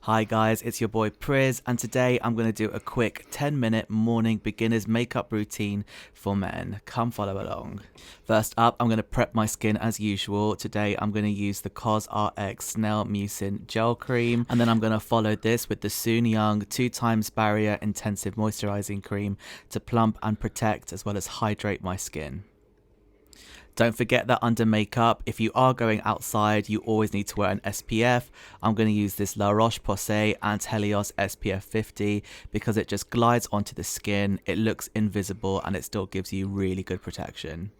Hi guys, it's your boy Priz, and today I'm going to do a quick 10-minute morning beginner's makeup routine for men. Come follow along. First up, I'm going to prep my skin as usual. Today I'm going to use the COSRX Snail Mucin Gel Cream, and then I'm going to follow this with the Soon Young 2x Barrier Intensive Moisturizing Cream to plump and protect as well as hydrate my skin. Don't forget that under makeup, if you are going outside, you always need to wear an SPF. I'm going to use this La Roche-Posay Ant Helios SPF 50 because it just glides onto the skin, it looks invisible, and it still gives you really good protection.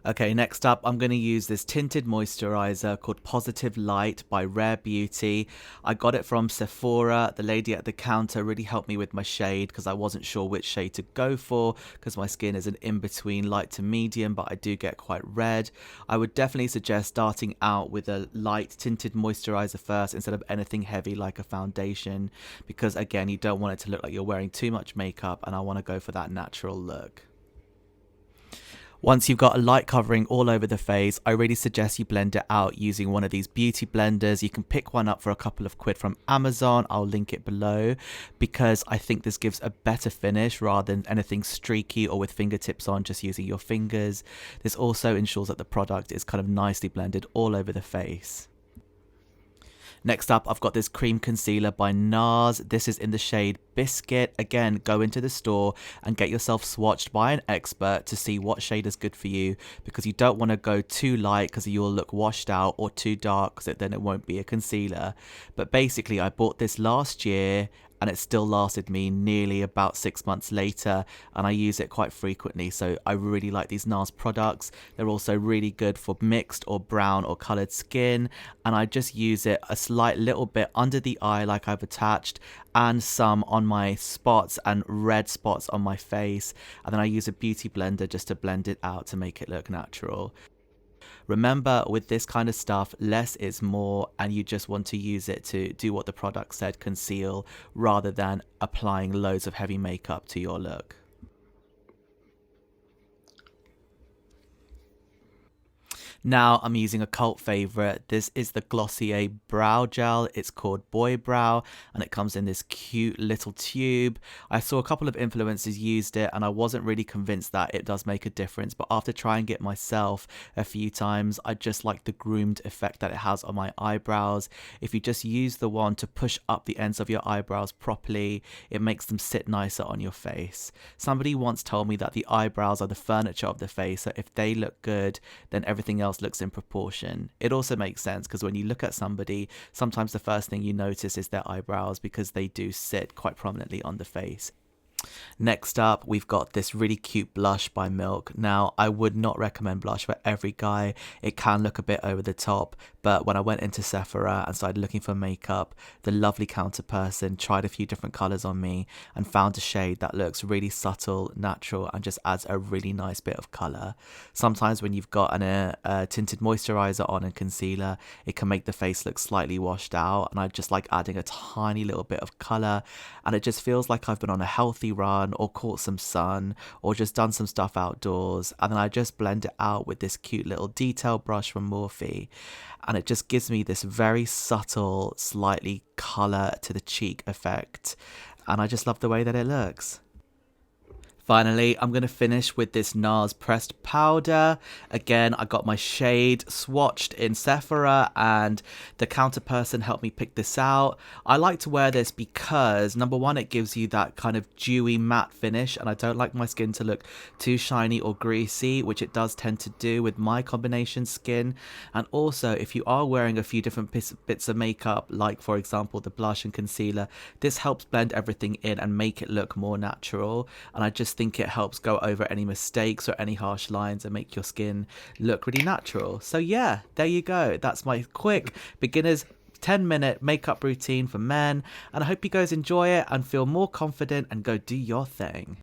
Okay, next up, I'm going to use this tinted moisturizer called Positive Light by Rare Beauty. I got it from Sephora. The lady at the counter really helped me with my shade because I wasn't sure which shade to go for because my skin is an in-between light to medium, but I do get quite red. I would definitely suggest starting out with a light tinted moisturizer first instead of anything heavy like a foundation because, again, you don't want it to look like you're wearing too much makeup, and I want to go for that natural look. Once you've got a light covering all over the face, I really suggest you blend it out using one of these beauty blenders. You can pick one up for a couple of quid from Amazon. I'll link it below because I think this gives a better finish rather than anything streaky or with fingertips on, just using your fingers. This also ensures that the product is kind of nicely blended all over the face. Next up, I've got this cream concealer by NARS. This is in the shade Biscuit. Again, go into the store and get yourself swatched by an expert to see what shade is good for you because you don't want to go too light because you'll look washed out, or too dark because then it won't be a concealer. But basically, I bought this last year and it still lasted me nearly about 6 months later, and I use it quite frequently, so I really like these NARS products. They're also really good for mixed or brown or coloured skin, and I just use it a slight little bit under the eye like I've attached, and some on my spots and red spots on my face, and then I use a beauty blender just to blend it out to make it look natural. Remember, with this kind of stuff, less is more, and you just want to use it to do what the product said, conceal, rather than applying loads of heavy makeup to your look. Now I'm using a cult favorite. This is the Glossier Brow Gel. It's called Boy Brow, and it comes in this cute little tube. I saw a couple of influencers used it, and I wasn't really convinced that it does make a difference, but after trying it myself a few times, I just like the groomed effect that it has on my eyebrows. If you just use the one to push up the ends of your eyebrows properly, it makes them sit nicer on your face. Somebody once told me that the eyebrows are the furniture of the face, so if they look good, then everything else looks in proportion. It also makes sense because when you look at somebody, sometimes the first thing you notice is their eyebrows because they do sit quite prominently on the face. Next up, we've got this really cute blush by Milk. Now, I would not recommend blush for every guy. It can look a bit over the top, but when I went into Sephora and started looking for makeup, the lovely counter person tried a few different colors on me and found a shade that looks really subtle, natural, and just adds a really nice bit of color. Sometimes when you've got a tinted moisturizer on and concealer, it can make the face look slightly washed out, and I just like adding a tiny little bit of color, and it just feels like I've been on a healthy run or caught some sun or just done some stuff outdoors, and then I just blend it out with this cute little detail brush from Morphe, and it just gives me this very subtle, slightly color to the cheek effect, and I just love the way that it looks. Finally, I'm going to finish with this NARS pressed powder. Again, I got my shade swatched in Sephora and the counter person helped me pick this out. I like to wear this because, number one, it gives you that kind of dewy matte finish, and I don't like my skin to look too shiny or greasy, which it does tend to do with my combination skin. And also, if you are wearing a few different bits of makeup, like for example the blush and concealer, this helps blend everything in and make it look more natural, and I just think it helps go over any mistakes or any harsh lines and make your skin look really natural. So yeah, there you go. That's my quick beginner's 10-minute makeup routine for men, and I hope you guys enjoy it and feel more confident and go do your thing.